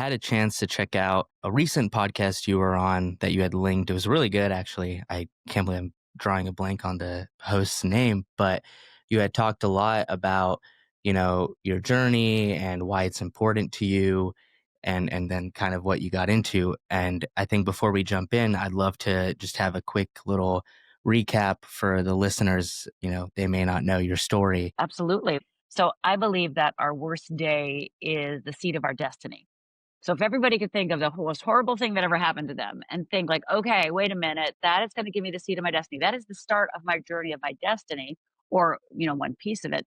had a chance to check out a recent podcast you were on that you had linked. It was really good, actually. I can't believe I'm drawing a blank on the host's name, but you had talked a lot about, your journey and why it's important to you and then kind of what you got into. And I think before we jump in, I'd love to just have a quick little recap for the listeners. They may not know your story. Absolutely. So I believe that our worst day is the seed of our destiny. So if everybody could think of the most horrible thing that ever happened to them and think like, okay, wait a minute, that is going to give me the seed of my destiny. That is the start of my journey of my destiny, or one piece of it.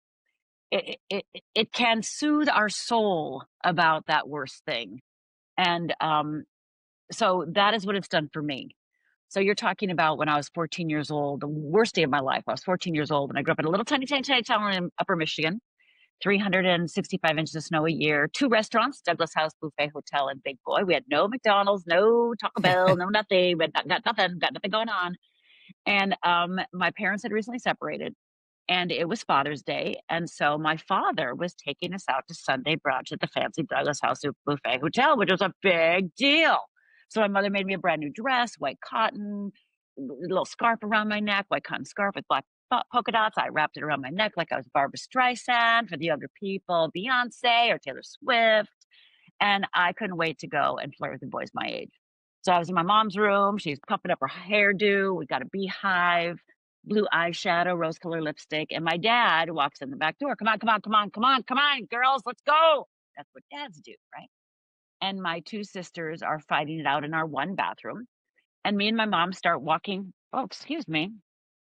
It can soothe our soul about that worst thing, and so that is what it's done for me. So you're talking about when I was 14 years old, the worst day of my life. I was 14 years old, and I grew up in a little tiny, tiny, tiny town in Upper Michigan. 365 inches of snow a year, 2 restaurants, Douglas House Buffet Hotel and Big Boy. We had no McDonald's, no Taco Bell, no nothing. We had got nothing going on. And my parents had recently separated, and it was Father's Day. And so my father was taking us out to Sunday brunch at the fancy Douglas House Buffet Hotel, which was a big deal. So my mother made me a brand new dress, white cotton, little scarf around my neck, white cotton scarf with black polka dots. I wrapped it around my neck like I was Barbara Streisand. For the younger people, Beyonce or Taylor Swift. And I couldn't wait to go and flirt with the boys my age. So I was in my mom's room. She's puffing up her hairdo. We got a beehive, blue eyeshadow, rose colored lipstick. And my dad walks in the back door. Come on, come on, come on, come on, come on, girls, let's go. That's what dads do, right? And my two sisters are fighting it out in our one bathroom. And me and my mom start walking. Oh, excuse me.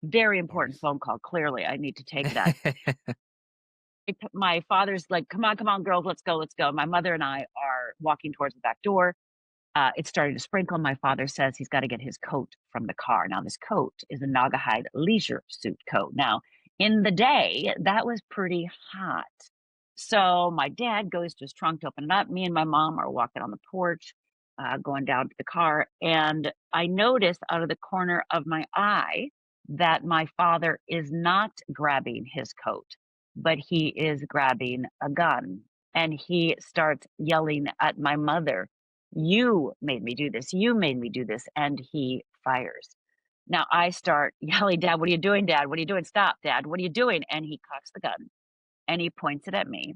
Very important Worries. phone call. Clearly, I need to take that. My father's like, come on, girls, let's go, let's go. My mother and I are walking towards the back door. It's starting to sprinkle. My father says he's got to get his coat from the car. Now, this coat is a Naugahyde leisure suit coat. Now, in the day, that was pretty hot. So my dad goes to his trunk to open it up. Me and my mom are walking on the porch, going down to the car. And I notice out of the corner of my eye that my father is not grabbing his coat, but he is grabbing a gun. And he starts yelling at my mother, "You made me do this. You made me do this." And he fires. Now I start yelling, "Dad, what are you doing, Dad? What are you doing? Stop, Dad. What are you doing?" And he cocks the gun and he points it at me.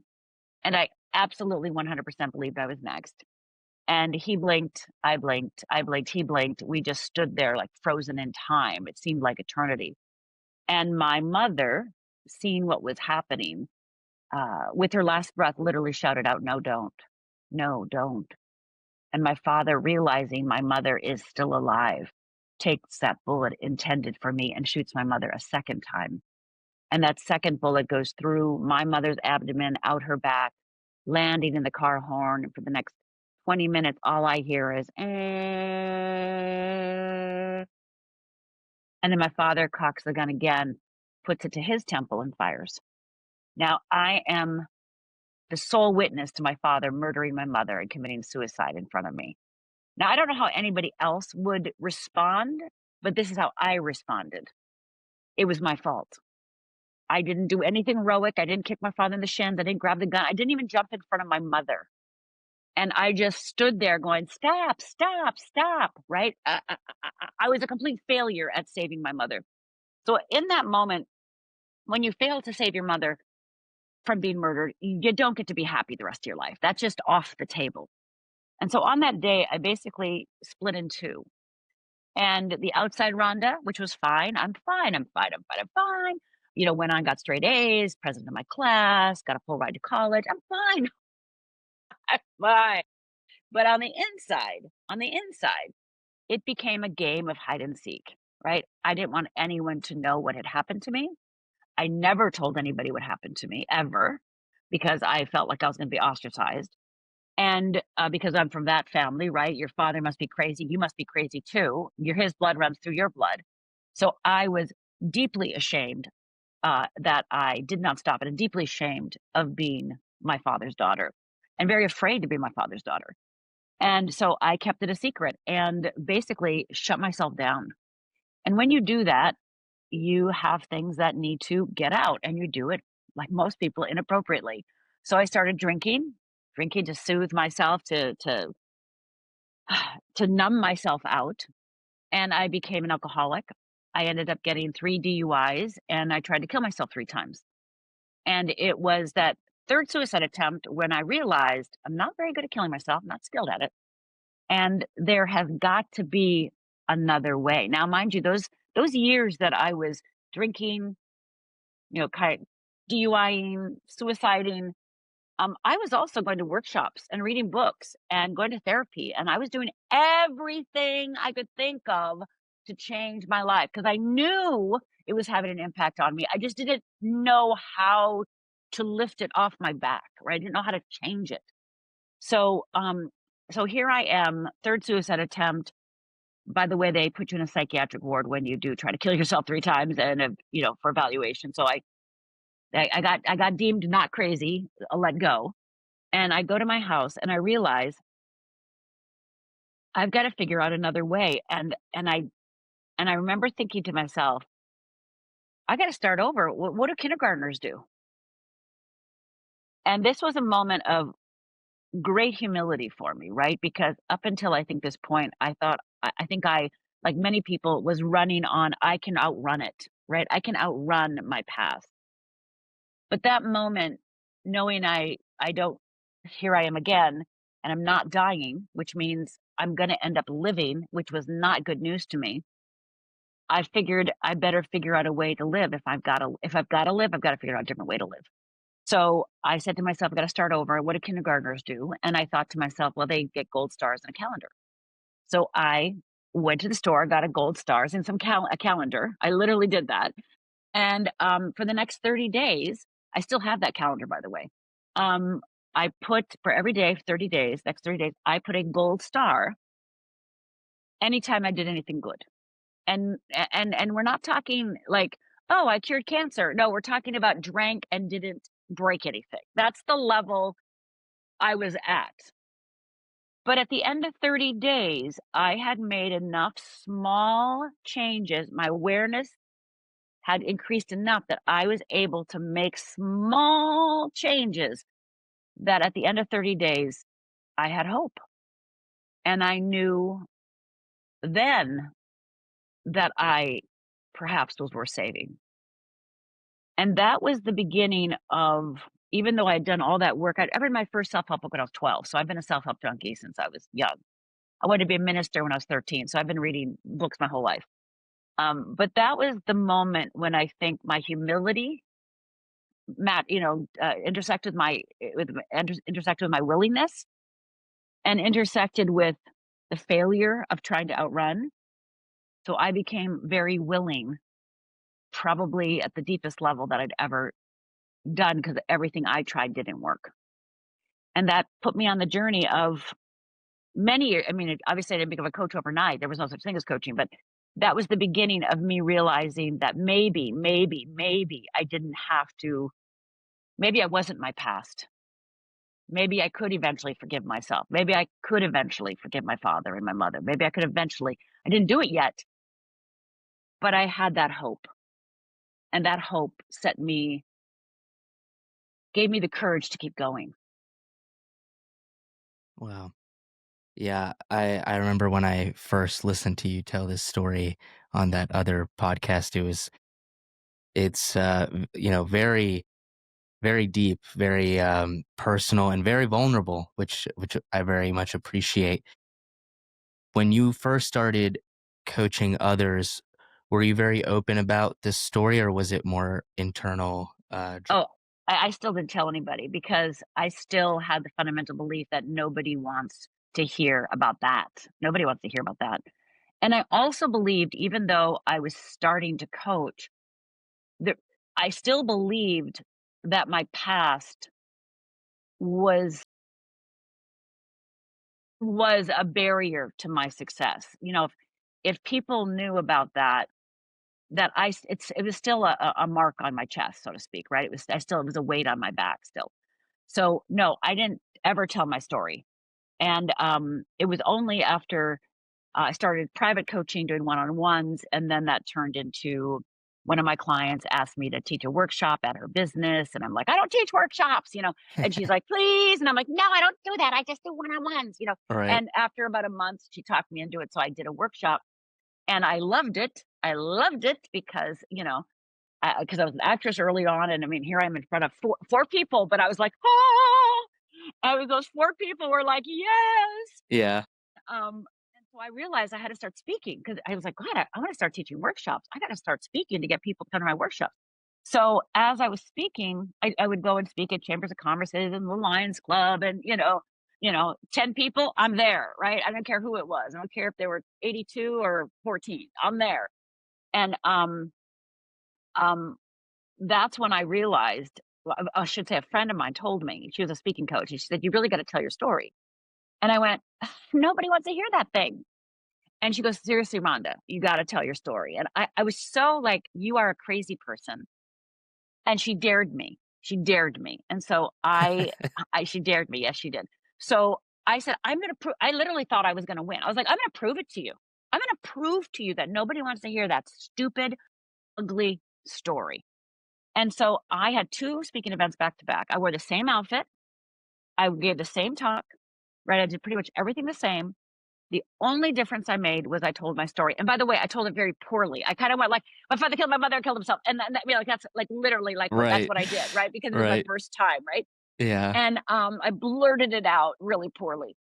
And I absolutely 100% believed I was next. And he blinked, I blinked, I blinked, he blinked. We just stood there like frozen in time. It seemed like eternity. And my mother, seeing what was happening, with her last breath, literally shouted out, "No, don't. No, don't." And my father, realizing my mother is still alive, takes that bullet intended for me and shoots my mother a second time. And that second bullet goes through my mother's abdomen, out her back, landing in the car horn. And for the next 20 minutes, all I hear is, "Eh." And then my father cocks the gun again, puts it to his temple, and fires. Now, I am the sole witness to my father murdering my mother and committing suicide in front of me. Now, I don't know how anybody else would respond, but this is how I responded. It was my fault. I didn't do anything heroic. I didn't kick my father in the shins. I didn't grab the gun. I didn't even jump in front of my mother. And I just stood there going, "Stop, stop, stop," right? I was a complete failure at saving my mother. So in that moment, when you fail to save your mother from being murdered, you don't get to be happy the rest of your life. That's just off the table. And so on that day, I basically split in two. And the outside Rhonda, which was fine, I'm fine, I'm fine, I'm fine, I'm fine. Went on, got straight A's, president of my class, got a full ride to college. I'm fine. I'm fine. But on the inside, it became a game of hide and seek, right? I didn't want anyone to know what had happened to me. I never told anybody what happened to me ever because I felt like I was going to be ostracized. And because I'm from that family, right? Your father must be crazy. You must be crazy too. His blood runs through your blood. So I was deeply ashamed that I did not stop it, and deeply ashamed of being my father's daughter and very afraid to be my father's daughter. And so I kept it a secret and basically shut myself down. And when you do that, you have things that need to get out, and you do it like most people inappropriately. So I started drinking. drinking to soothe myself, to numb myself out, and I became an alcoholic. I ended up getting 3 DUIs, and I tried to kill myself 3 times. And it was that 3rd suicide attempt when I realized I'm not very good at killing myself, I'm not skilled at it, and there has got to be another way. Now, mind you, those years that I was drinking, kind DUIing, suiciding, I was also going to workshops and reading books and going to therapy, and I was doing everything I could think of to change my life because I knew it was having an impact on me. I just didn't know how to lift it off my back, right? I didn't know how to change it. So, so here I am, 3rd suicide attempt. By the way, they put you in a psychiatric ward when you do try to kill yourself 3 times and, for evaluation. So I got deemed not crazy, let go. And I go to my house and I realize I've got to figure out another way. And I remember thinking to myself, I got to start over. What do kindergartners do? And this was a moment of great humility for me, right? Because up until I think this point, I thought I think I, like many people, was running on I can outrun it, right? I can outrun my past. But that moment, knowing I don't, here I am again, and I'm not dying, which means I'm gonna end up living, which was not good news to me. I figured I better figure out a way to live. If I've gotta live, I've gotta figure out a different way to live. So I said to myself, I gotta start over. What do kindergartners do? And I thought to myself, well, they get gold stars and a calendar. So I went to the store, got a gold stars and a calendar. I literally did that. And, for the next 30 days I still have that calendar, by the way. Um, I put for every day for 30 days, next 30 days, I put a gold star anytime I did anything good. And we're not talking like, "Oh, I cured cancer." No, we're talking about drank and didn't break anything. That's the level I was at. But at the end of 30 days, I had made enough small changes. My awareness had increased enough that I was able to make small changes that at the end of 30 days, I had hope. And I knew then that I perhaps was worth saving. And that was the beginning of, even though I had done all that work, I read my first self help book when I was 12. So I've been a self help junkie since I was young. I wanted to be a minister when I was 13. So I've been reading books my whole life. But that was the moment when I think my humility intersected intersected with my willingness and intersected with the failure of trying to outrun. So I became very willing, probably at the deepest level that I'd ever done because everything I tried didn't work. And that put me on the journey of many years. I mean, obviously I didn't become a coach overnight. There was no such thing as coaching, but that was the beginning of me realizing that maybe I didn't have to, maybe I wasn't my past. Maybe I could eventually forgive myself. Maybe I could eventually forgive my father and my mother. Maybe I could eventually, I didn't do it yet, but I had that hope. And that hope gave me the courage to keep going. Wow. Yeah, I remember when I first listened to you tell this story on that other podcast, it's, very, very deep, very, personal, and very vulnerable, which I very much appreciate. When you first started coaching others, were you very open about this story, or was it more internal, Oh, I still didn't tell anybody because I still had the fundamental belief that nobody wants to hear about that. Nobody wants to hear about that. And I also believed, even though I was starting to coach, that I still believed that my past was was a barrier to my success. If people knew about that, it was still a mark on my chest, so to speak, right? It was a weight on my back still. So no, I didn't ever tell my story. And it was only after I started private coaching, doing one on ones, and then that turned into one of my clients asked me to teach a workshop at her business, and I'm like, "I don't teach workshops," and she's like, "Please," and I'm like, "No, I don't do that. I just do one-on-ones." Right. And after about a month, she talked me into it, so I did a workshop, and I loved it. I loved it because, because I was an actress early on, and I mean, here I am in front of four people, but I was like, "Oh!" I was those 4 people were like, "Yes!" Yeah. And so I realized I had to start speaking because I was like, "God, I wanna start teaching workshops. I gotta start speaking to get people to come to my workshops." So as I was speaking, I would go and speak at chambers of commerce and the Lions Club and, 10 people, I'm there, right? I don't care who it was. I don't care if they were 82 or 14. I'm there. And, um, that's when I realized well, I should say a friend of mine told me, she was a speaking coach, and she said, "You really gotta tell your story." And I went, "Nobody wants to hear that thing." And she goes, "Seriously, Rhonda, you gotta tell your story." And I was so like, "You are a crazy person." And she dared me. She dared me. And so she dared me. Yes, she did. So I said, "I'm gonna prove." I literally thought I was gonna win. I was like, "I'm gonna prove it to you. I'm gonna prove to you that nobody wants to hear that stupid, ugly story." And so I had 2 speaking events back to back. I wore the same outfit. I gave the same talk, right? I did pretty much everything the same. The only difference I made was I told my story, and by the way, I told it very poorly. I kinda went like, "My father killed my mother, killed himself," and I mean, like, that's, like, literally, like, what that's Right. what I did, right? Because it was my Right. first time, right? Yeah. And, I blurted it out really poorly.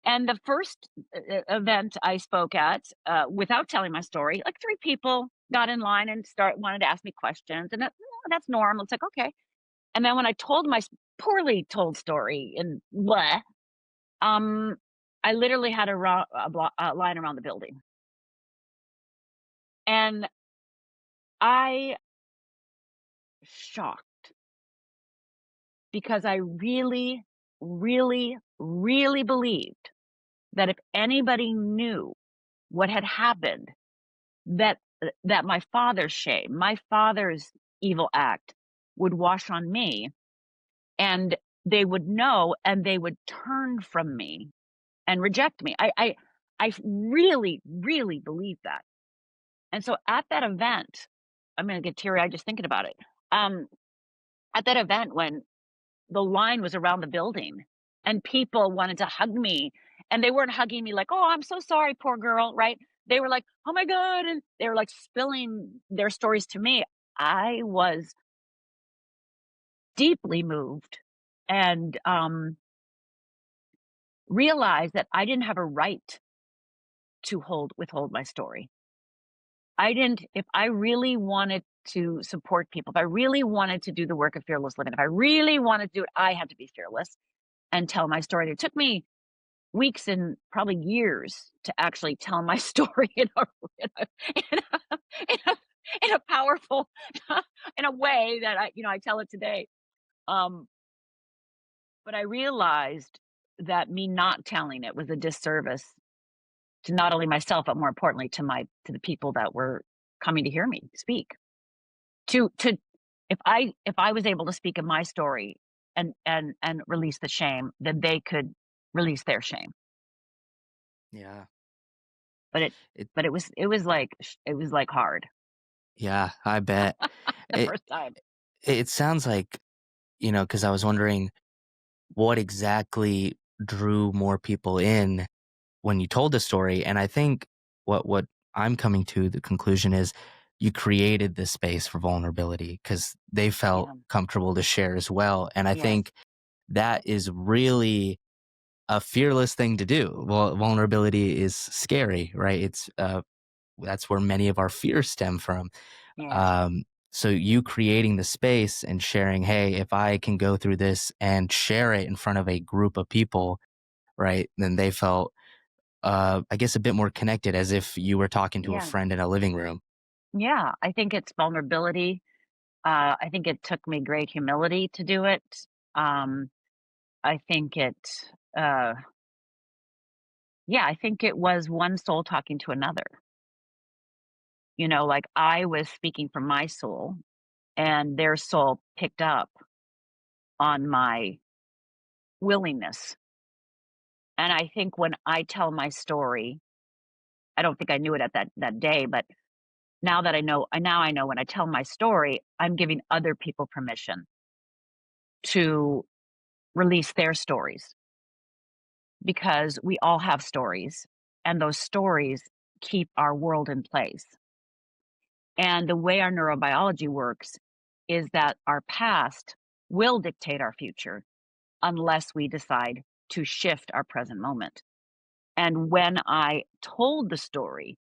And the first event I spoke at, without telling my story, like, 3 people got in line and start wanted to ask me questions, and that's normal. It's like, "Okay." And then when I told my poorly told story in bleh, um, I literally had a line around the building. And I shocked because I really, really, really believed that if anybody knew what had happened, that my father's shame, my father's evil act would wash on me, and they would know and they would turn from me and reject me. I really, really believed that. And so at that event, I'm gonna get teary-eyed just thinking about it. Um, at that event when the line was around the building and people wanted to hug me, and they weren't hugging me like, "Oh, I'm so sorry, poor girl," right? They were like, "Oh my god," and they were, like, spilling their stories to me. I was deeply moved and, realized that I didn't have a right to withhold my story. I didn't if I really wanted to support people, if I really wanted to do the work of fearless living, if I really wanted to do it, I had to be fearless and tell my story. It took me weeks and probably years to actually tell my story in a in a in a in a powerful in a way that I tell it today. Um, but I realized that me not telling it was a disservice to not only myself, but more importantly to the people that were coming to hear me speak. To if I was able to speak in my story and release the shame, then they could release their shame. Yeah. But it It but it was like hard yeah, I bet. the It first time. it sounds like, because I was wondering what exactly drew more people in when you told the story, and I think what I'm coming to the conclusion is you created this space for vulnerability because they felt Yeah. comfortable to share as well, and I Yes. think that is really a fearless thing to do. Well, vulnerability is scary, right? That's where many of our fears stem from. Yes. Um, so you creating the space and sharing, hey, if I can go through this and share it in front of a group of people, right? Then they felt, I guess, a bit more connected, as if you were talking to a Yeah. friend in a living room. Yeah. I think it's vulnerability. I think it took me great humility to do it. Um, I think uh, yeah, I think it was one soul talking to another. Like I was speaking from my soul and their soul picked up on my willingness. And I think when I tell my story, I don't think I knew it at that day, but now I know when I tell my story, I'm giving other people permission to release their stories because we all have stories and those stories keep our world in place. And the way our neurobiology works is that our past will dictate our future unless we decide to shift our present moment. And when I told the story,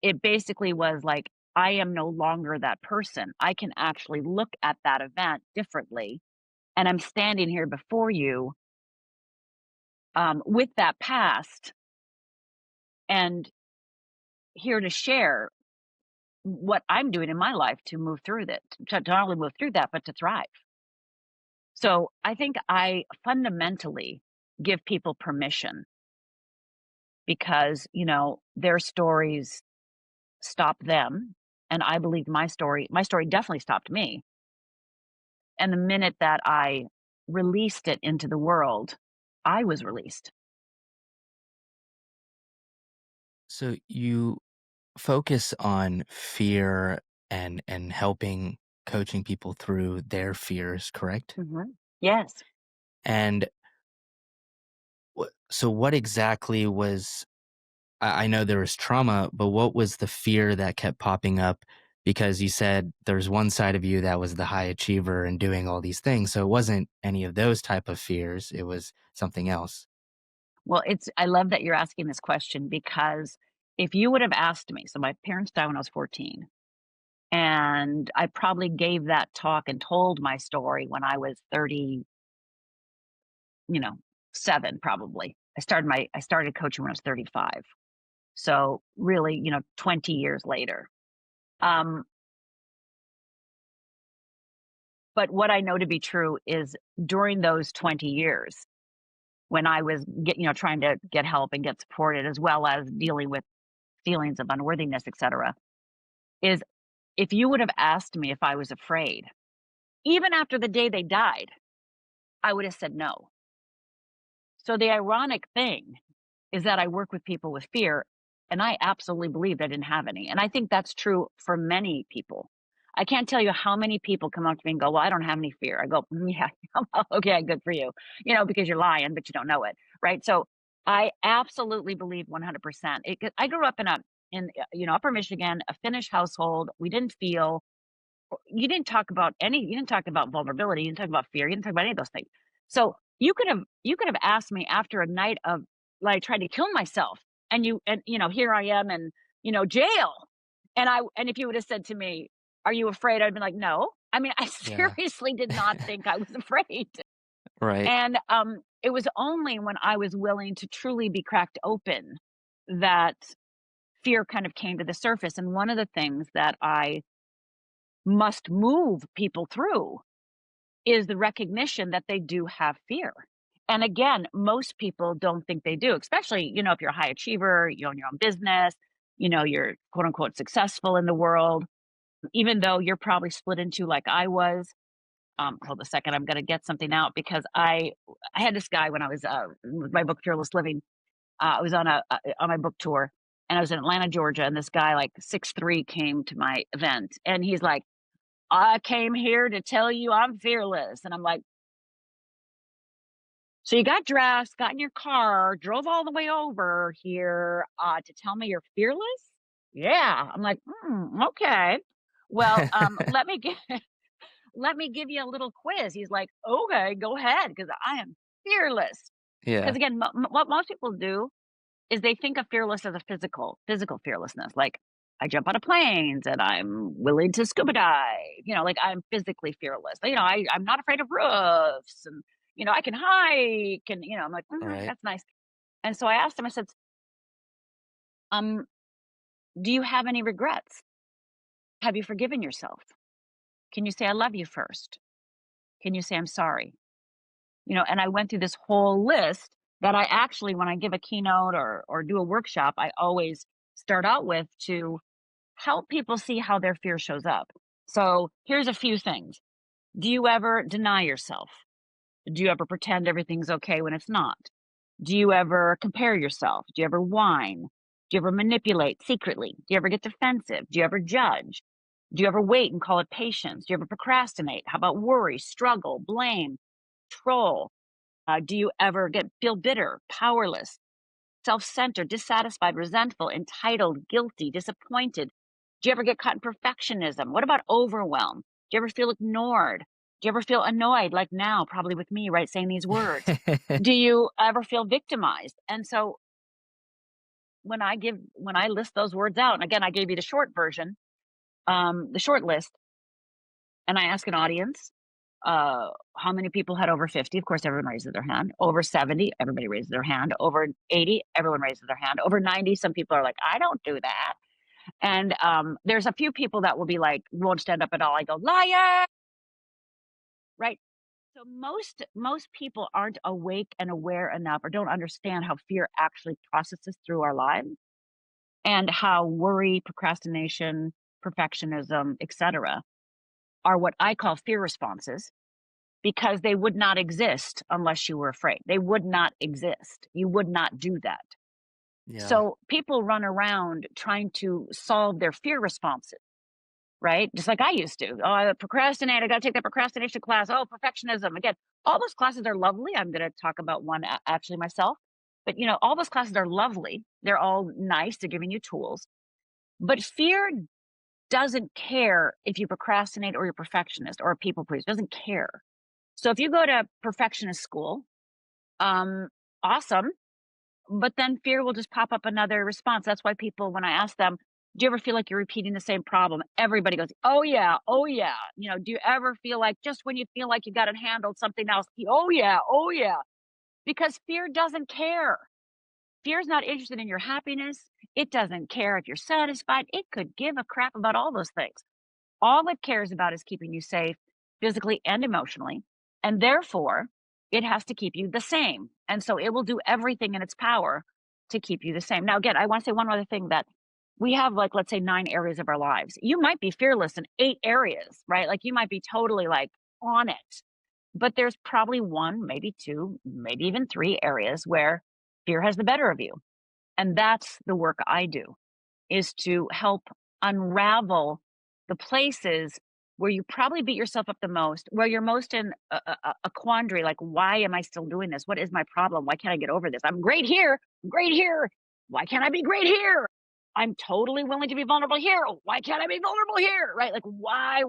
it basically was like, I am no longer that person. I can actually look at that event differently. And I'm standing here before you with that past and here to share what I'm doing in my life to move through that, to not only move through that, but to thrive. So I think I fundamentally give people permission because, their stories stop them. And I believe my story definitely stopped me. And the minute that I released it into the world, I was released. So you focus on fear and helping coaching people through their fears, correct? Yes. And so what exactly was I know there was trauma, but what was the fear that kept popping up? Because you said there's one side of you that was the high achiever and doing all these things. So it wasn't any of those type of fears. It was something else. Well, I love that you're asking this question because if you would have asked me, so my parents died when I was 14, and I probably gave that talk and told my story when I was 30, you know, 7 probably. I started coaching when I was 35. So really, 20 years later. Um, but what I know to be true is during those 20 years when I was trying to get help and get supported as well as dealing with feelings of unworthiness, etc., is if you would have asked me if I was afraid, even after the day they died, I would have said no. So the ironic thing is that I work with people with fear, and I absolutely believed I didn't have any. And I think that's true for many people. I can't tell you how many people come up to me and go, "Well, I don't have any fear." I go, Yeah, okay, good for you." Because you're lying, but you don't know it, right? So I absolutely believe 100%. I grew up in Upper Michigan, a Finnish household. We didn't feel you didn't talk about vulnerability, you didn't talk about fear, you didn't talk about any of those things. So you could have asked me after a night of like trying to kill myself and here I am in, jail. And if you would have said to me, "Are you afraid?" I'd been like, "No." I mean, I Yeah. seriously did not think I was afraid. Right. And it was only when I was willing to truly be cracked open that fear kind of came to the surface. And one of the things that I must move people through is the recognition that they do have fear. And again, most people don't think they do, especially, if you're a high achiever, you own your own business, you're quote unquote successful in the world, even though you're probably split into like I was. Hold a second, I'm going to get something out because I had this guy when I was with my book Fearless Living. I was on my book tour and I was in Atlanta, Georgia, and this guy like 6'3" came to my event and he's like, "I came here to tell you I'm fearless." And I'm like, "So you got dressed, got in your car, drove all the way over here to tell me you're fearless?" "Yeah." I'm like, okay. Well, let me give you a little quiz." He's like, "Okay, go ahead, because I am fearless." Because Yeah. again, what most people do is they think of fearless as a physical fearlessness. Like I jump out of planes and I'm willing to scuba dive. Like I'm physically fearless. I'm not afraid of roofs and I can hike and I'm like, Right. that's nice. And so I asked him, I said, um, do you have any regrets? Have you forgiven yourself? Can you say I love you first? Can you say I'm sorry? And I went through this whole list that I actually, when I give a keynote or do a workshop, I always start out with to help people see how their fear shows up. So here's a few things. Do you ever deny yourself? Do you ever pretend everything's okay when it's not? Do you ever compare yourself? Do you ever whine? Do you ever manipulate secretly? Do you ever get defensive? Do you ever judge? Do you ever wait and call it patience? Do you ever procrastinate? How about worry, struggle, blame, troll? Do you ever feel bitter, powerless, self-centered, dissatisfied, resentful, entitled, guilty, disappointed? Do you ever get caught in perfectionism? What about overwhelm? Do you ever feel ignored? Do you ever feel annoyed, like now, probably with me, right, saying these words? Do you ever feel victimized? And so when I list those words out, and again, I gave you the short version, the short list, and I ask an audience, how many people had over 50? Of course, everyone raises their hand. Over 70, everybody raises their hand. Over 80, everyone raises their hand. Over 90, some people are like, I don't do that. And there's a few people that will be like, won't stand up at all. I go, liar, right? So most people aren't awake and aware enough or don't understand how fear actually processes through our lives and how worry, procrastination, perfectionism, etc., are what I call fear responses because they would not exist unless you were afraid. They would not exist. You would not do that. Yeah. So people run around trying to solve their fear responses, right? Just like I used to. Oh, I procrastinate. I got to take that procrastination class. Oh, perfectionism. Again, all those classes are lovely. I'm going to talk about one actually myself. But all those classes are lovely. They're all nice. They're giving you tools. But fear doesn't care if you procrastinate or you're perfectionist or a people pleaser. Doesn't care. So if you go to perfectionist school, um, awesome. But then fear will just pop up another response. That's why people, when I ask them, do you ever feel like you're repeating the same problem? Everybody goes, oh yeah, oh yeah. Do you ever feel like just when you feel like you got it handled, something else? Oh yeah, oh yeah. Because fear doesn't care. Fear is not interested in your happiness. It doesn't care if you're satisfied. It could give a crap about all those things. All it cares about is keeping you safe physically and emotionally. And therefore, it has to keep you the same. And so it will do everything in its power to keep you the same. Now, again, I want to say one other thing that we have, like, let's say 9 areas of our lives. You might be fearless in 8 areas, right? Like you might be totally like on it. But there's probably one, maybe two, maybe even 3 areas where fear has the better of you. And that's the work I do is to help unravel the places where you probably beat yourself up the most, where you're most in a quandary, like, why am I still doing this? What is my problem? Why can't I get over this? I'm great here, great here. Why can't I be great here? I'm totally willing to be vulnerable here. Why can't I be vulnerable here? Right? Like, why?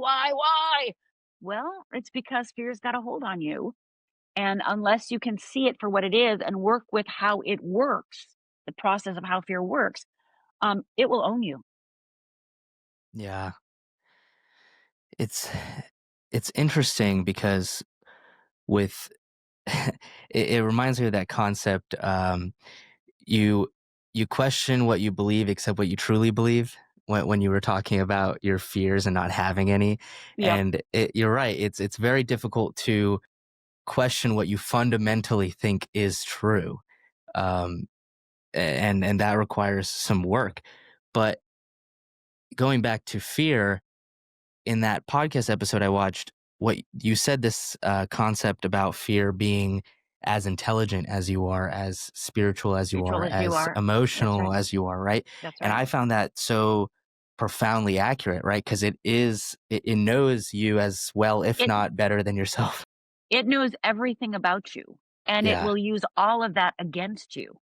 Well, it's because fear's got a hold on you. And unless you can see it for what it is and work with how it works, the process of how fear works, it will own you. Yeah. It's it's interesting because with it reminds me of that concept, you you question what you believe except what you truly believe when you were talking about your fears and not having any, Yep. and you're right, it's very difficult to question what you fundamentally think is true, um, and that requires some work, but going back to fear, in that podcast episode I watched, what you said this concept about fear being as intelligent as you are, as spiritual as you Neutral are, as you as are. That's emotional right. as you are, right? That's And right. I found that so profoundly accurate, right? Because it knows you as well, if It not better than yourself. it knows everything about you, and it Yeah, will use all of that against you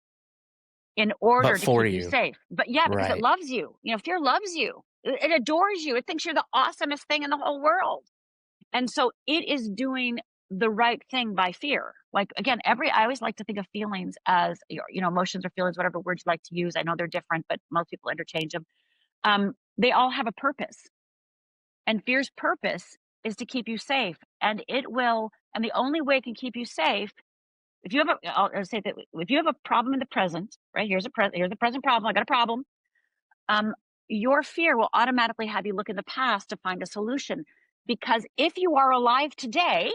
in but order to for keep you you, safe. But yeah, because it right? loves you. Fear loves you. It adores you. It thinks you're the awesomest thing in the whole world. And so it is doing the right thing by fear. Like again, I always like to think of feelings as emotions or feelings, whatever words you like to use. I know they're different, but most people interchange them. They all have a purpose. And fear's purpose is to keep you safe. And the only way it can keep you safe, if you have I'll say that if you have a problem in the present, right? Here's the present problem. I got a problem. Um, your fear will automatically have you look in the past to find a solution. Because if you are alive today,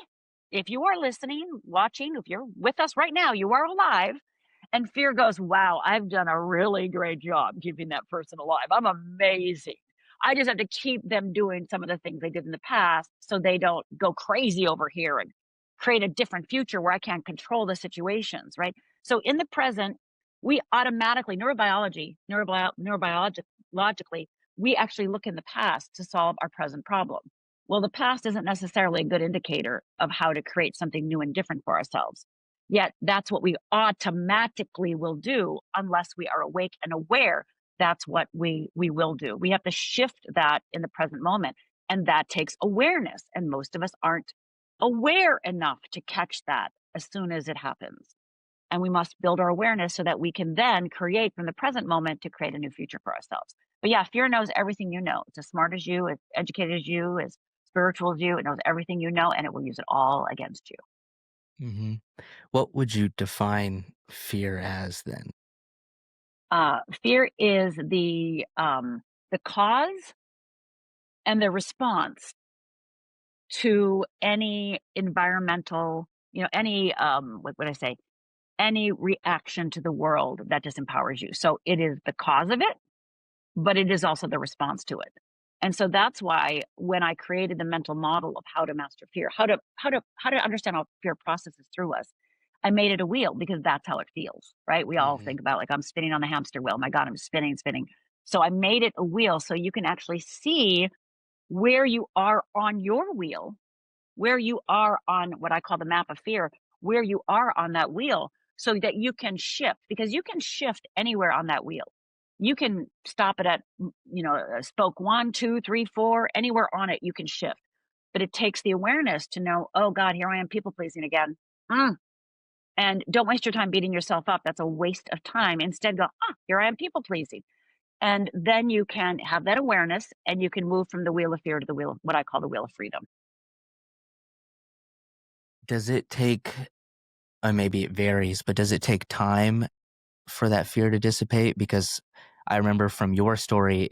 if you are listening, watching, if you're with us right now, you are alive, and fear goes, wow, I've done a really great job keeping that person alive. I'm amazing. I just have to keep them doing some of the things they did in the past so they don't go crazy over here and create a different future where I can't control the situations, right? So in the present, we automatically neurobiologically, we actually look in the past to solve our present problem. Well, the past isn't necessarily a good indicator of how to create something new and different for ourselves. Yet that's what we automatically will do unless we are awake and aware. That's what we will do. We have to shift that in the present moment, and that takes awareness. And most of us aren't aware enough to catch that as soon as it happens. And we must build our awareness so that we can then create from the present moment to create a new future for ourselves. But yeah, fear knows everything you know. It's as smart as you, as educated as you, as spiritual as you. It knows everything you know, and it will use it all against you. Hmm. What would you define fear as then? Fear is the cause and the response to any environmental, any what would I say? Any reaction to the world that disempowers you. So it is the cause of it, but it is also the response to it. And so that's why when I created the mental model of how to master fear, how to understand how fear processes through us, I made it a wheel because that's how it feels, right? We all Hmm. think about like I'm spinning on the hamster wheel. My God, I'm spinning, spinning. So I made it a wheel so you can actually see where you are on your wheel, where you are on what I call the map of fear, where you are on that wheel so that you can shift because you can shift anywhere on that wheel. You can stop it at, spoke one, two, three, four, anywhere on it, you can shift. But it takes the awareness to know, oh God, here I am people pleasing again. Mm. And don't waste your time beating yourself up. That's a waste of time. Instead, go, here I am people pleasing. And then you can have that awareness and you can move from the wheel of fear to the wheel of what I call the wheel of freedom. Does it take, maybe it varies, but does it take time for that fear to dissipate? Because I remember from your story,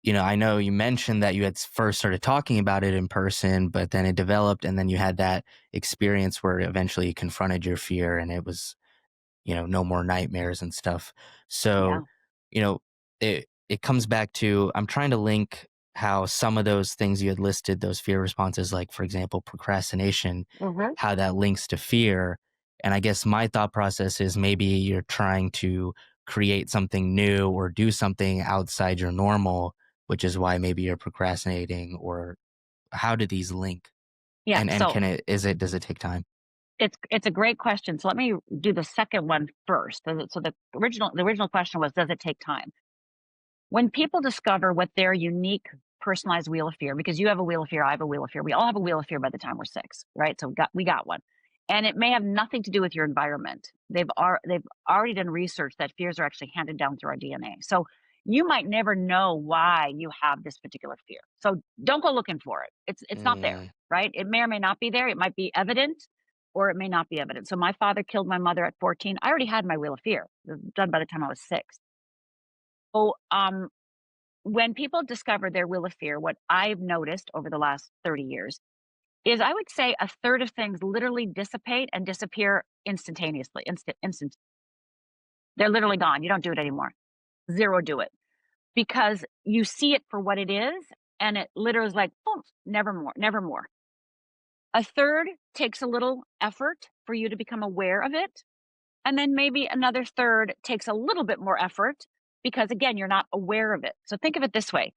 I know you mentioned that you had first started talking about it in person, but then it developed, and then you had that experience where eventually you confronted your fear and it was, no more nightmares and stuff. So, Yeah. you know, it comes back to I'm trying to link how some of those things you had listed, those fear responses, like for example, procrastination, Hmm. how that links to fear. And I guess my thought process is maybe you're trying to create something new or do something outside your normal, which is why maybe you're procrastinating, or how do these link? Yeah. And So does it take time? it's a great question. So let me do the second one first. So the original question was, does it take time? When people discover what their unique personalized wheel of fear, because you have a wheel of fear, I have a wheel of fear, we all have a wheel of fear by the time we're six, right? So we got one. And it may have nothing to do with your environment. They've already done research that fears are actually handed down through our DNA. So you might never know why you have this particular fear. So don't go looking for it. It's not there, Mm, right? It may or may not be there. It might be evident or it may not be evident. So my father killed my mother at 14. I already had my wheel of fear. It was done by the time I was six. So when people discover their wheel of fear, what I've noticed over the last 30 years is I would say a third of things literally dissipate and disappear instantaneously. Instant. They're literally gone. You don't do it anymore. Zero do it because you see it for what it is. And it literally is like, boom, never more, never more. A third takes a little effort for you to become aware of it. And then maybe another third takes a little bit more effort because, again, you're not aware of it. So think of it this way.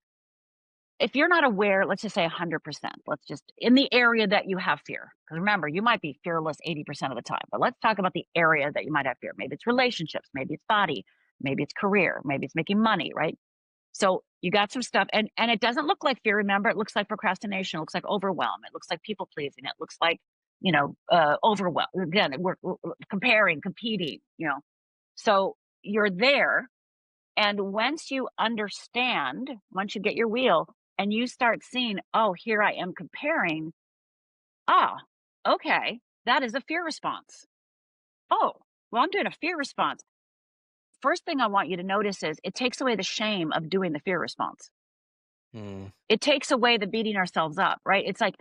If you're not aware, let's just say 100%, let's just in the area that you have fear. Because remember, you might be fearless 80% of the time, but let's talk about the area that you might have fear. Maybe it's relationships, maybe it's body, maybe it's career, maybe it's making money, right? So you got some stuff, and it doesn't look like fear. Remember, it looks like procrastination, it looks like overwhelm, it looks like people pleasing, it looks like overwhelm. Again, we're comparing, competing, So you're there, and once you get your wheel and you start seeing, oh, here I am comparing, ah, okay, that is a fear response. Oh, well, I'm doing a fear response. First thing I want you to notice is it takes away the shame of doing the fear response. mm, It takes away the beating ourselves up, right? It's like,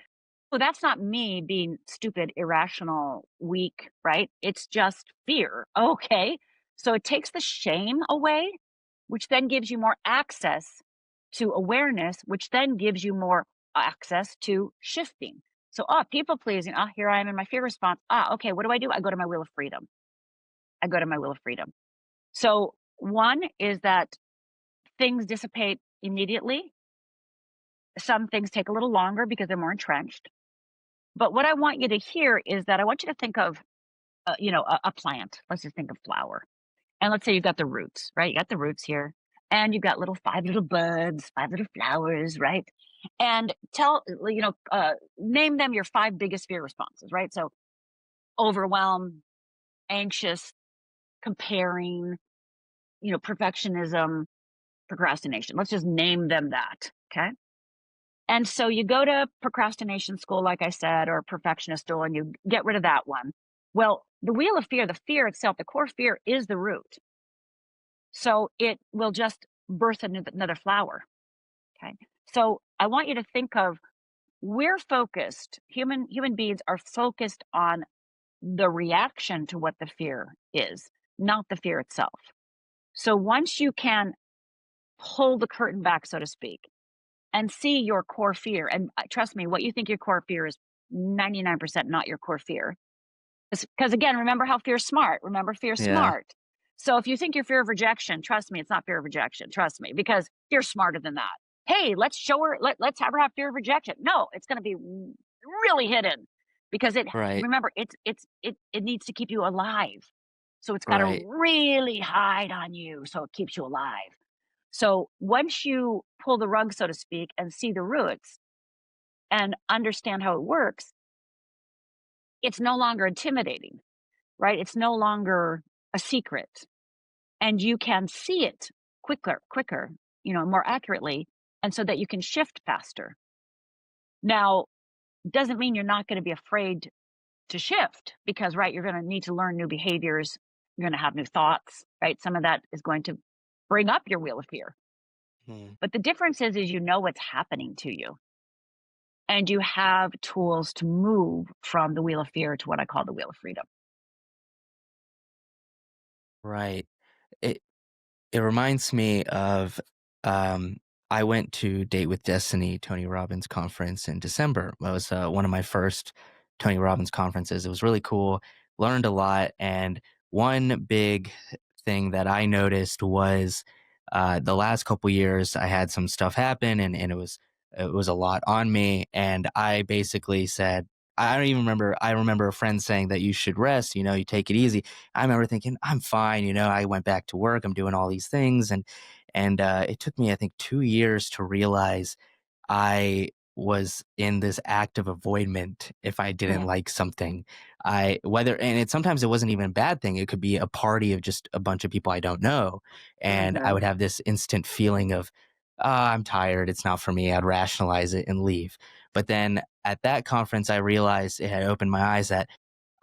well, that's not me being stupid, irrational, weak, right? It's just fear. Okay. So it takes the shame away, which then gives you more access to awareness, which then gives you more access to shifting. So, people pleasing. Here I am in my fear response. Okay, what do? I go to my wheel of freedom. I go to my wheel of freedom. So, one is that things dissipate immediately. Some things take a little longer because they're more entrenched. But what I want you to hear is that I want you to think of, a plant. Let's just think of flower. And let's say you've got the roots, right? You got the roots here, and you've got five little buds, five little flowers, right? And name them your five biggest fear responses, right? So overwhelm, anxious, comparing, perfectionism, procrastination. Let's just name them that. Okay. And so you go to procrastination school, like I said, or perfectionist school, and you get rid of that one. Well, the wheel of fear, the fear itself, the core fear is the root. So it will just birth another flower. Okay. So I want you to think of, we're focused, human beings are focused on the reaction to what the fear is, not the fear itself. So once you can pull the curtain back, so to speak, and see your core fear, and trust me, what you think your core fear is 99% not your core fear. Because again, remember how fear's smart. Remember, fear's Yeah. smart. So if you think you're fear of rejection, trust me, it's not fear of rejection. Trust me, because fear's smarter than that. Hey, let's show her. Let's have her have fear of rejection. No, it's going to be really hidden, because it. Right. Remember, it needs to keep you alive. So it's got to Right. really hide on you, so it keeps you alive. So once you pull the rug, so to speak, and see the roots and understand how it works, it's no longer intimidating, right? It's no longer a secret, and you can see it quicker, more accurately, and so that you can shift faster. Now, doesn't mean you're not going to be afraid to shift, because, right, you're going to need to learn new behaviors. You're going to have new thoughts, right? Some of that is going to bring up your wheel of fear. Mm. But the difference is you know what's happening to you, and you have tools to move from the wheel of fear to what I call the wheel of freedom. Right. It It reminds me of, um, I went to Date with Destiny, Tony Robbins conference in December. That was, one of my first Tony Robbins conferences. It was really cool, learned a lot, and one big thing that I noticed was, the last couple years, I had some stuff happen, and it was a lot on me, and I basically said, I don't even remember. I remember a friend saying that you should rest, you take it easy. I remember thinking, I'm fine. I went back to work. I'm doing all these things. And it took me, I think, 2 years to realize I was in this act of avoidment if I didn't Yeah, like something. Sometimes it wasn't even a bad thing. It could be a party of just a bunch of people I don't know. And I hmm, would have this instant feeling of, I'm tired. It's not for me. I'd rationalize it and leave. But then at that conference, I realized it had opened my eyes that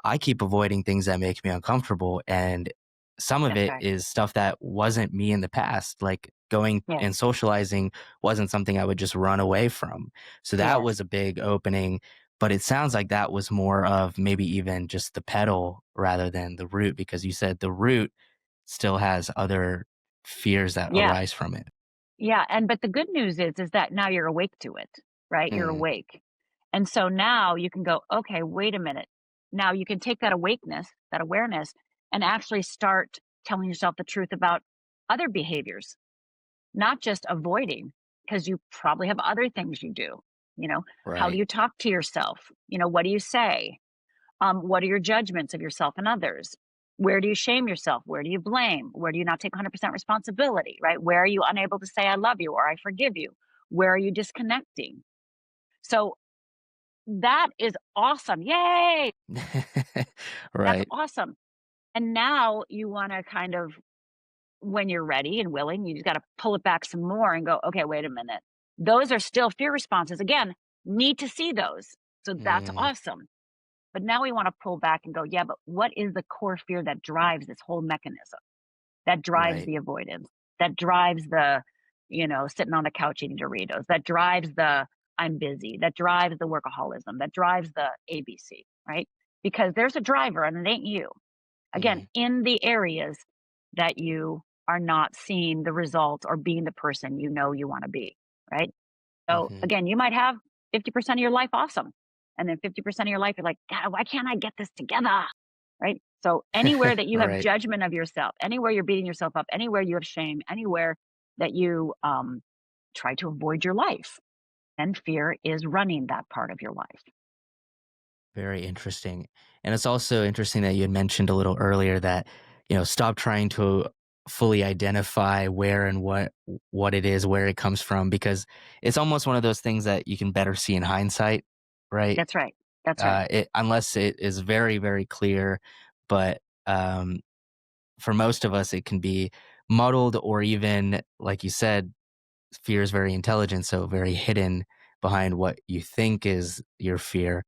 I keep avoiding things that make me uncomfortable, and some of that's it right. is stuff that wasn't me in the past, like going Yes, and socializing wasn't something I would just run away from. So that yes, was a big opening, but it sounds like that was more of maybe even just the pedal rather than the root, because you said the root still has other fears that yeah, arise from it. yeah. And but the good news is that now you're awake to it, right? You're Mm, awake, and so now you can go, okay, wait a minute. Now you can take that awakeness, that awareness, and actually start telling yourself the truth about other behaviors, not just avoiding, because you probably have other things you do. How do right. you talk to yourself? What do you say? What are your judgments of yourself and others? Where do you shame yourself? Where do you blame? Where do you not take 100% responsibility, right? Where are you unable to say, I love you or I forgive you? Where are you disconnecting? So that is awesome. Yay! That's Right. awesome. And now you want to kind of, when you're ready and willing, you just got to pull it back some more and go, okay, wait a minute. Those are still fear responses. Again, need to see those. So that's Mm, awesome. But now we want to pull back and go, yeah, but what is the core fear that drives this whole mechanism? That drives right. the avoidance, that drives the, sitting on the couch eating Doritos, that drives the I'm busy, that drives the workaholism, that drives the ABC, right? Because there's a driver and it ain't you. Again, Mm, in the areas that you are not seeing the results or being the person you know you want to be, right? So hmm. again, you might have 50% of your life awesome. And then 50% of your life, you're like, God, why can't I get this together? Right? So anywhere that you have Right. judgment of yourself, anywhere you're beating yourself up, anywhere you have shame, anywhere that you try to avoid your life, then fear is running that part of your life. Very interesting. And it's also interesting that you had mentioned a little earlier that, stop trying to fully identify where and what it is, where it comes from, because it's almost one of those things that you can better see in hindsight, right? That's right. That's right. Unless it is very, very clear. But for most of us, it can be muddled, or even, like you said, fear is very intelligent, so very hidden behind what you think is your fear.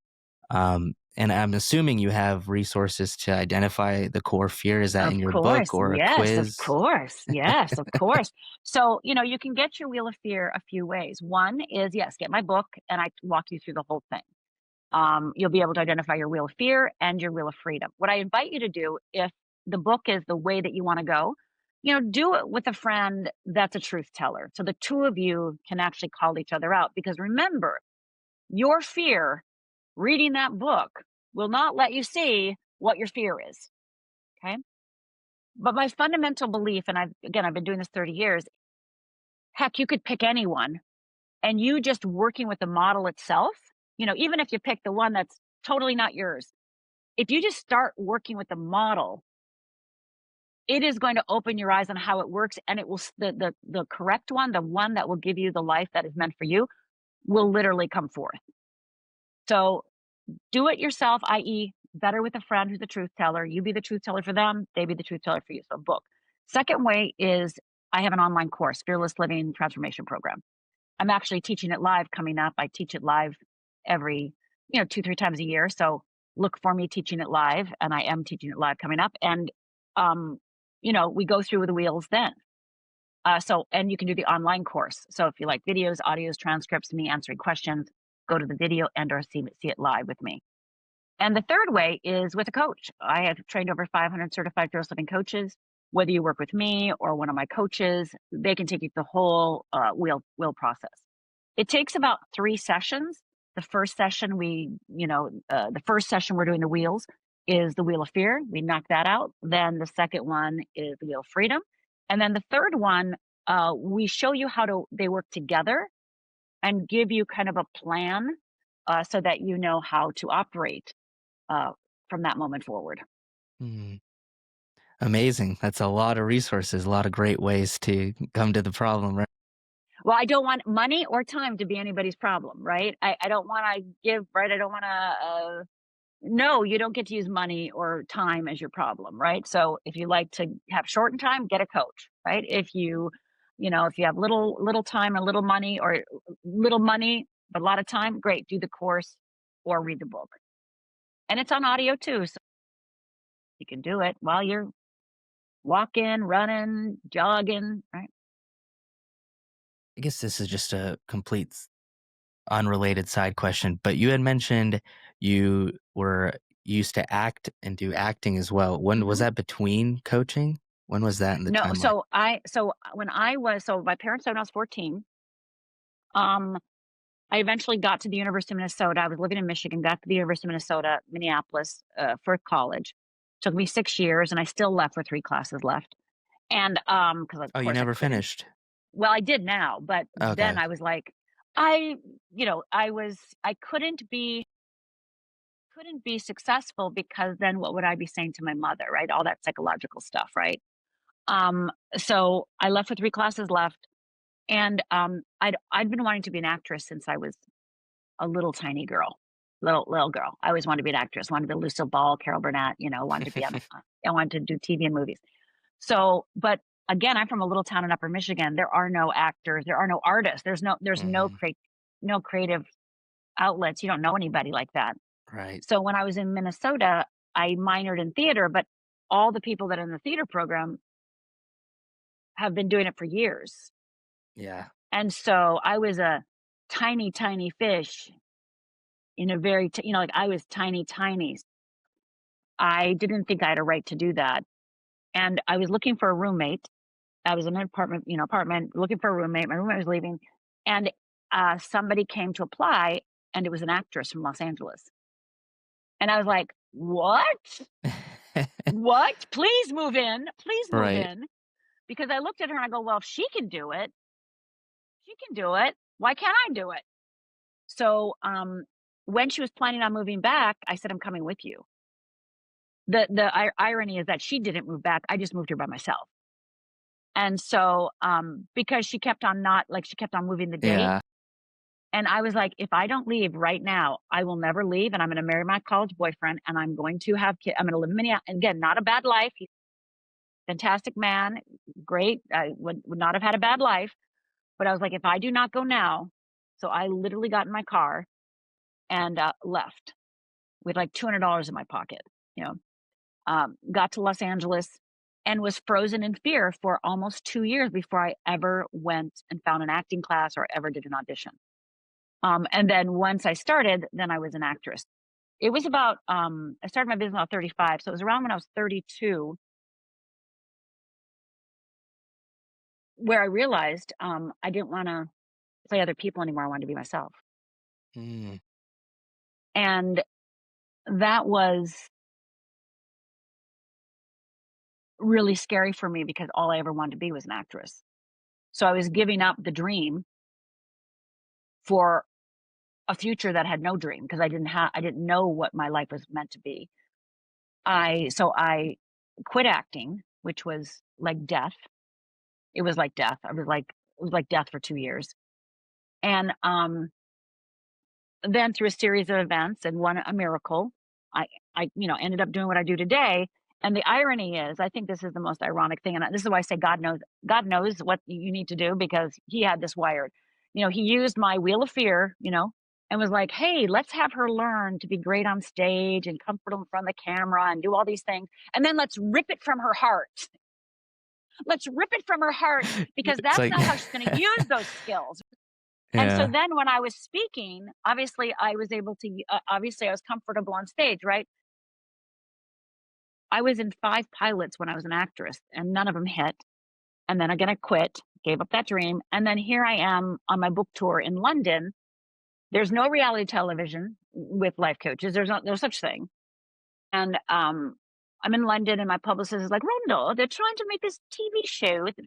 And I'm assuming you have resources to identify the core fear. Is that in Of your book course. or a Yes, of quiz? course. Yes, of course. So, you can get your wheel of fear a few ways. One is, yes, get my book and I walk you through the whole thing. You'll be able to identify your wheel of fear and your wheel of freedom. What I invite you to do, if the book is the way that you want to go, do it with a friend that's a truth teller. So the two of you can actually call each other out. Because remember, your fear, reading that book, will not let you see what your fear is. Okay. But my fundamental belief, and I've been doing this 30 years, heck, you could pick anyone and you just working with the model itself, even if you pick the one that's totally not yours, if you just start working with the model, it is going to open your eyes on how it works, and it will the correct one, the one that will give you the life that is meant for you, will literally come forth. So do it yourself, i.e., better with a friend who's a truth teller. You be the truth teller for them, they be the truth teller for you. So book. Second way is I have an online course, Fearless Living Transformation Program. I'm actually teaching it live coming up. I teach it live every, 2, 3 times a year. So look for me teaching it live, and I am teaching it live coming up. And, we go through the wheels then. And you can do the online course. So if you like videos, audios, transcripts, me answering questions, go to the video and or see it live with me. And the third way is with a coach. I have trained over 500 certified fearless living coaches. Whether you work with me or one of my coaches, they can take you through the whole wheel process. It takes about 3 sessions. The first session the first session we're doing the wheels is the wheel of fear. We knock that out. Then the second one is the wheel of freedom, and then the third one, we show you how they work together and give you kind of a plan, so that you know how to operate uh, from that moment forward. Hmm, amazing. That's a lot of resources, a lot of great ways to come to the problem, right? Well, I don't want money or time to be anybody's problem, right? I don't want to give, right? I don't want to, no, you don't get to use money or time as your problem, right? So if you like to have shortened time, get a coach, right? If you have little time and little money, or little money but a lot of time, great, do the course or read the book. And it's on audio too, so you can do it while you're walking, running, jogging, right? I guess this is just a complete unrelated side question, but you had mentioned you were used to act and do acting as well. When was Mhm. that between coaching? When was that in the No, timeline? so my parents died when I was 14. Um, I eventually got to the University of Minnesota. I was living in Michigan, got to the University of Minnesota, Minneapolis, for college. Took me 6 years, and I still left with 3 classes left. And, because of Oh, you course I never couldn't. finished. Well, I did now, but then Okay. I was like, I I couldn't be successful, because then what would I be saying to my mother, right? All that psychological stuff, right? So I left with 3 classes left, and, I'd been wanting to be an actress since I was a little tiny girl, little girl. I always wanted to be an actress, wanted to be Lucille Ball, Carol Burnett, wanted to be on I wanted to do TV and movies. So, but again, I'm from a little town in Upper Michigan. There are no actors, there are no artists, Mhm. no creative outlets. You don't know anybody like that. Right. So when I was in Minnesota, I minored in theater, but all the people that are in the theater program have been doing it for years. Yeah. And so I was a tiny, tiny fish in a very, like I was tiny, tiny. I didn't think I had a right to do that. And I was looking for a roommate. I was in an apartment looking for a roommate. My roommate was leaving. And somebody came to apply, and it was an actress from Los Angeles. And I was like, what? What? Please move in. Please move Right. in. Because I looked at her and I go, well, if she can do it, she can do it. Why can't I do it? So, when she was planning on moving back, I said, I'm coming with you. The irony is that she didn't move back. I just moved here by myself. And so, because she kept on not like she kept on moving the date. Yeah. And I was like, if I don't leave right now, I will never leave. And I'm going to marry my college boyfriend and I'm going to have kids. I'm going to live in Minneapolis. And again, not a bad life. He's a fantastic man. Great. I would not have had a bad life. But I was like, if I do not go now, so I literally got in my car and left with like $200 in my pocket, you know, got to Los Angeles and was frozen in fear for almost 2 years before I ever went and found an acting class or ever did an audition. And then once I started, then I was an actress. It was about, I started my business when I was 35. So it was around when I was 32 where I realized I didn't want to play other people anymore. I wanted to be myself. Mm, And that was really scary for me because all I ever wanted to be was an actress. So I was giving up the dream for a future that had no dream because I didn't know what my life was meant to be. I quit acting, which was like death. It was like death. It was like death for 2 years. And then through a series of events and one a miracle, I ended up doing what I do today. And the irony is, I think this is the most ironic thing, and this is why I say God knows what you need to do because He had this wired. He used my wheel of fear, and was like, "Hey, let's have her learn to be great on stage and comfortable in front of the camera and do all these things, and then let's rip it from her heart. Let's rip it from her heart because it's that's like not how she's going to use those skills." And so yeah. then when I was speaking, obviously I was able to obviously I was comfortable on stage, right? I was in 5 pilots when I was an actress and none of them hit. And then again I quit, gave up that dream, and then here I am on my book tour in London. There's no reality television with life coaches. No such thing. And I'm in London and my publicist is like, "Rhonda, they're trying to make this TV show with a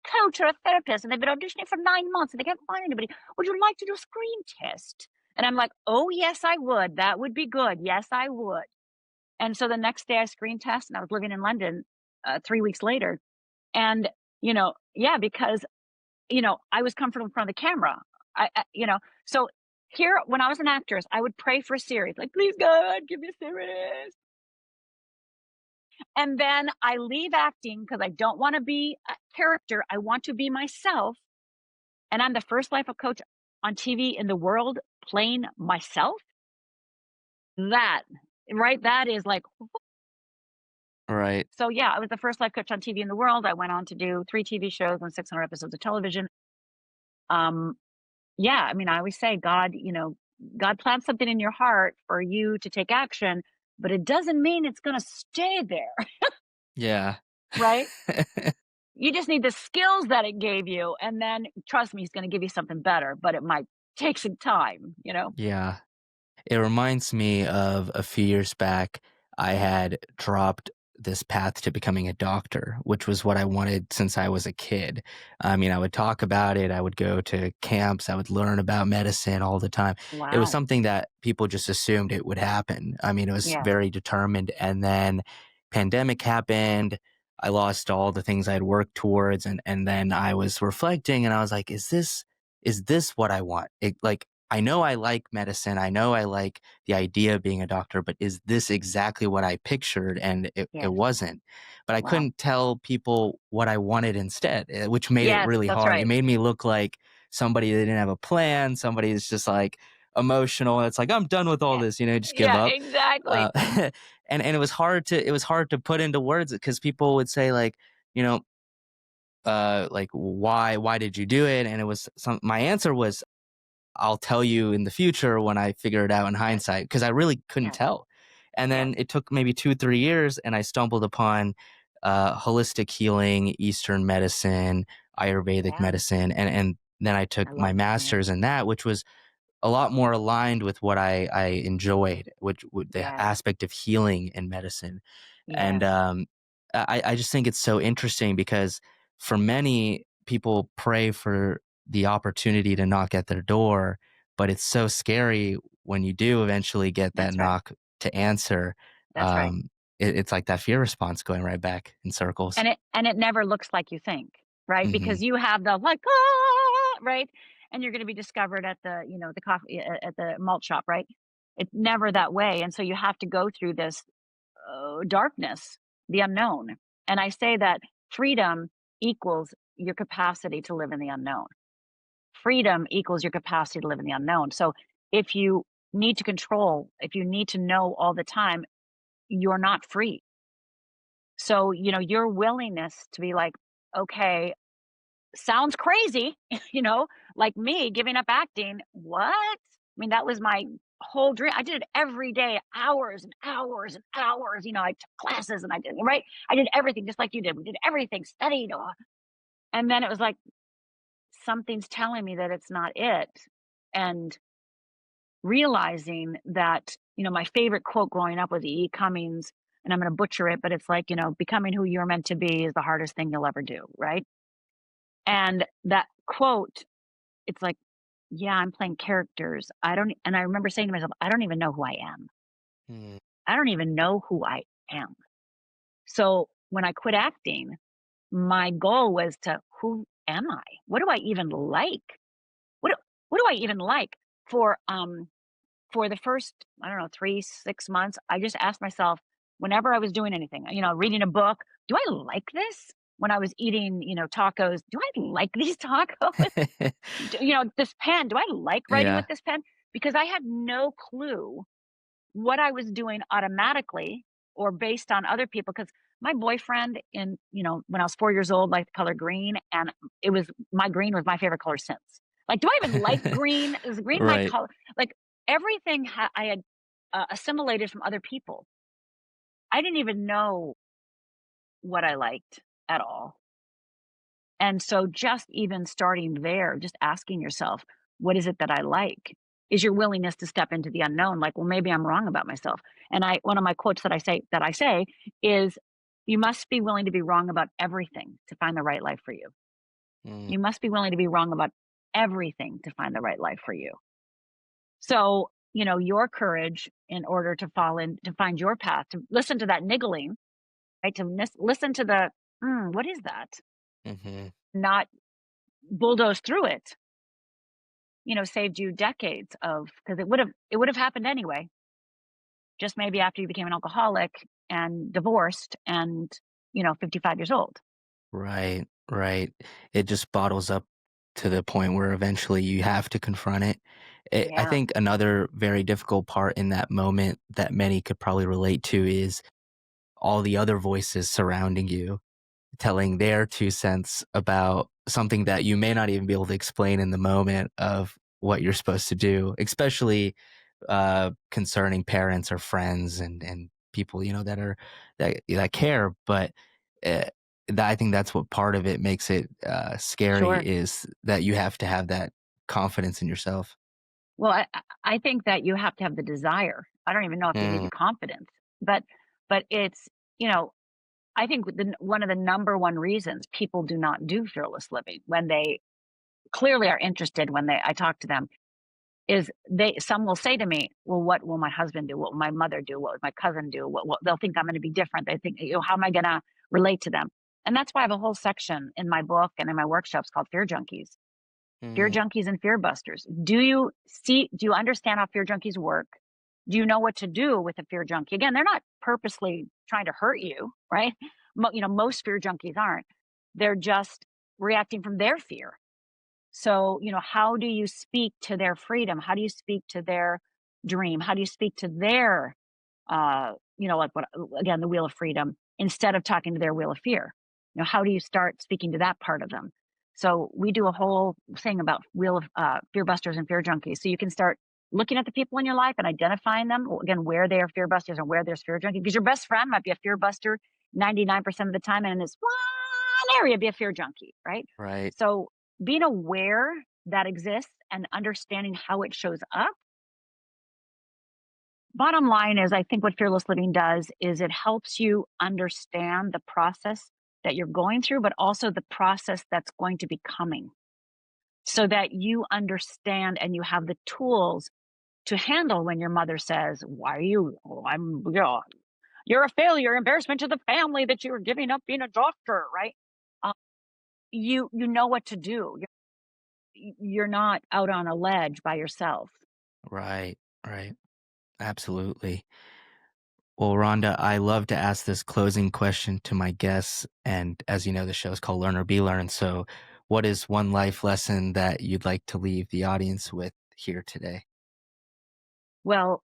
coach or a therapist and they've been auditioning for 9 months and they can't find anybody. Would you like to do a screen test?" And I'm like, "Oh, yes, I would. That would be good. Yes, I would." And so the next day I screen test and I was living in London 3 weeks later. And, yeah, because, I was comfortable in front of the camera. So here, when I was an actress, I would pray for a series, like, "Please, God, give me a series." And then I leave acting because I don't wanna be a character, I want to be myself, and I'm the first life coach on TV in the world playing myself? That right? That is like Right. so, yeah, I was the first life coach on TV in the world, I went on to do 3 TV shows and 600 episodes of television. Um, yeah, I mean, I always say God plants something in your heart for you to take action, but it doesn't mean it's gonna stay there, Yeah. right? You just need the skills that it gave you, and then trust me, he's gonna give you something better, but it might take some time. Yeah. It reminds me of a few years back, I had dropped this path to becoming a doctor, which was what I wanted since I was a kid. I mean, I would talk about it, I would go to camps, I would learn about medicine all the time. It was Wow. something that people just assumed it would happen. I mean, it was Yeah. very determined. And then pandemic happened. I lost all the things I had worked towards, and then I was reflecting and I was like, is this what I want? Like I know I like medicine. I know I like the idea of being a doctor, but is this exactly what I pictured? And it Yes. wasn't. But I Wow. couldn't tell people what I wanted instead, which made it Yes, really that's hard. It right. made me look like somebody that didn't have a plan, somebody that's just like emotional. It's like, I'm done with all Eh this, just give yeah, up. exactly. Uh, and it was hard to put into words because people would say like why did you do it? And it was my answer was I'll tell you in the future when I figure it out in Yes, hindsight, because I really couldn't yes, tell. And yes. then it took maybe 2, 3 years, and I stumbled upon, holistic healing, Eastern medicine, Ayurvedic Yeah, medicine, and then I took I my love that, yeah. master's in that, which was a lot more aligned with what I enjoyed, which with the Yes. aspect of healing in medicine. And, Yes. I just think it's so interesting because for many, people pray for the opportunity to knock at their door, but it's so scary when you do eventually get that That's right. knock to answer. That's right. It's like that fear response going right back in circles. And it never looks like you think, right? Mhm. Because you have the like, "Ah," right? And you're gonna be discovered at the, the coffee at the malt shop, right? It's never that way, and so you have to go through this, darkness, the unknown. And I say that freedom equals your capacity to live in the unknown. Freedom equals your capacity to live in the unknown. So if you need to control, if you need to know all the time, you're not free. So, your willingness to be like, okay, sounds crazy, you know, like me giving up acting. What? I mean, that was my whole dream. I did it every day, hours and hours and hours. I took classes and I did, right? I did everything just like you did. We did everything, studied. And then it was like, something's telling me that it's not it. And realizing that, my favorite quote growing up was E. Cummings, and I'm going to butcher it, but it's like, becoming who you're meant to be is the hardest thing you'll ever do. Right. And that quote, it's like, yeah, I'm playing characters. And I remember saying to myself, I don't even know who I am. Mm, I don't even know who I am. So when I quit acting, my goal was to, who am I? What do I even like? What do, what do I even like? For the first, I don't know, 3, 6 months, I just asked myself whenever I was doing anything, reading a book, do I like this? When I was eating, tacos, do I like these tacos? This pen, do I like writing with yeah. this pen? Because I had no clue what I was doing automatically or based on other people. Because my boyfriend when I was 4 years old liked the color green, and my green was my favorite color since. Like, do I even like green? Is green my Right. color? Like, everything I had, assimilated from other people. I didn't even know what I liked at all. And so just even starting there, just asking yourself, what is it that I like? Is your willingness to step into the unknown like, well, maybe I'm wrong about myself. And one of my quotes that I say is, you must be willing to be wrong about everything to find the right life for you. Mm, You must be willing to be wrong about everything to find the right life for you. So, your courage in order to to find your path, to listen to that niggling, right? To listen to the, what is that? mhm. Not bulldoze through it, saved you decades of, because it would have happened anyway, just maybe after you became an alcoholic and divorced and, 55 years old. Right, right. It just bottles up to the point where eventually you have to confront it. I Yeah, think another very difficult part in that moment that many could probably relate to is all the other voices surrounding you telling their 2 cents about something that you may not even be able to explain in the moment of what you're supposed to do, especially, concerning parents or friends and people, that are that care, but, eh, that I think that's what part of it makes it, scary sure. is that you have to have that confidence in yourself. Well, I think that you have to have the desire. I don't even know if you need Mm, the confidence, but it's, you know, I think one of the number one reasons people do not do fearless living when they clearly are interested, when I talk to them, is some will say to me, "Well, what will my husband do? What will my mother do? What would my cousin do? What they'll think I'm going to be different. They think, how am I going to relate to them?" And that's why I have a whole section in my book and in my workshops called Fear mm, junkies and fear busters. Do you understand how fear junkies work? Do you know what to do with a fear junkie? Again, they're not purposely trying to hurt you, right? Most fear junkies aren't. They're just reacting from their fear. So, how do you speak to their freedom? How do you speak to their dream? How do you speak to their, like what, again, the wheel of freedom instead of talking to their wheel of fear? How do you start speaking to that part of them? So we do a whole thing about wheel of fear busters and fear junkies. So you can start looking at the people in your life and identifying them again, where they are fear busters and where there's fear junkie. Because your best friend might be a fear buster 99% of the time, and in this one area be a fear junkie, right? right. So being aware that exists and understanding how it shows up. Bottom line is, I think what fearless living does is it helps you understand the process that you're going through, but also the process that's going to be coming, so that you understand and you have the tools to handle when your mother says, "Why are you? Oh, you're a failure, embarrassment to the family that you were giving up being a doctor," right? Um, you know what to do. You're not out on a ledge by yourself. Right, right. Absolutely. Well, Rhonda, I love to ask this closing question to my guests. And as you know, the show is called Learn or Be Learned. So, what is one life lesson that you'd like to leave the audience with here today? Well,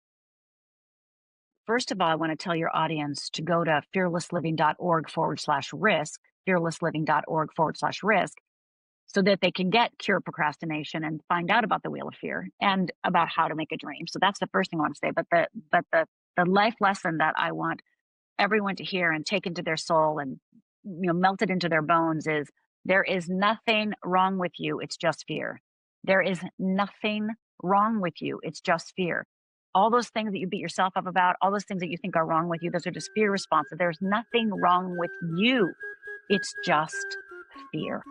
first of all, I want to tell your audience to go to fearlessliving.org/risk, fearlessliving.org/risk, so that they can get Cure Procrastination and find out about the Wheel of Fear and about how to make a dream. So that's the first thing I want to say. But the life lesson that I want everyone to hear and take into their soul and melt it into their bones is, there is nothing wrong with you, it's just fear. There is nothing wrong with you, it's just fear. All those things that you beat yourself up about, all those things that you think are wrong with you, those are just fear responses. There's nothing wrong with you, it's just fear.